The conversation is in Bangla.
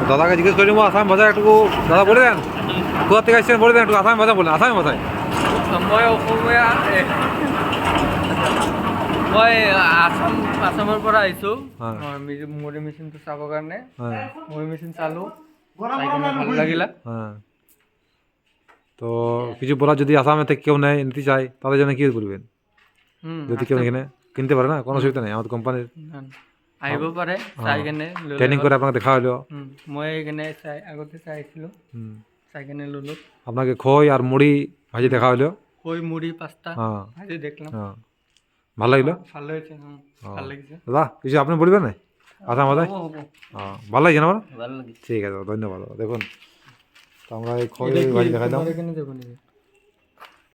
দাদাকে জিজ্ঞেস করি আসামি ভাষা একটু দাদা বলে দেন, কোথা থেকে আসছেন বলে দেন একটু আসামি ভাষা বলেন, আসামি ভাষায়। মই অসমীয়া মই আসামৰ পৰা আহিছোঁ মুড়ি মেচিনটো চাবৰ কাৰণে। মুড়ি মেচিন চালোঁ, ভালো লাগিলা। হ্যাঁ, তো কিছু বলার যদি আসামে থেকে কেউ নেয় নিতে চায় তাদের জন্য কি বলবেন? যদি কেউ এখানে কিনতে পারে না, কোনো অসুবিধা নেই, আমাদের কোম্পানির আহিব পাৰে চাই কেনে ট্রেনিং করে আপনাকে দেখা হলো। মই এইখানে আগতে চাইছিলোঁ, চাই কেনে ল'লোঁ। আপনাকে খই আর মুড়ি ভাজি দেখা হলো, খই মুড়ি পাস্তা ভাজি দেখলাম, ভালো লাগলো। ভালো হয়েছে, ভালো লাগিছে। দাদা কিছু আপনি বলবেন না আসাম ভাষায়? ভালো লাগছে না আমার? ভালো লাগে। ঠিক আছে, ধন্যবাদ। দেখুন তো আমরা এই খই ভাজি দেখাইলাম।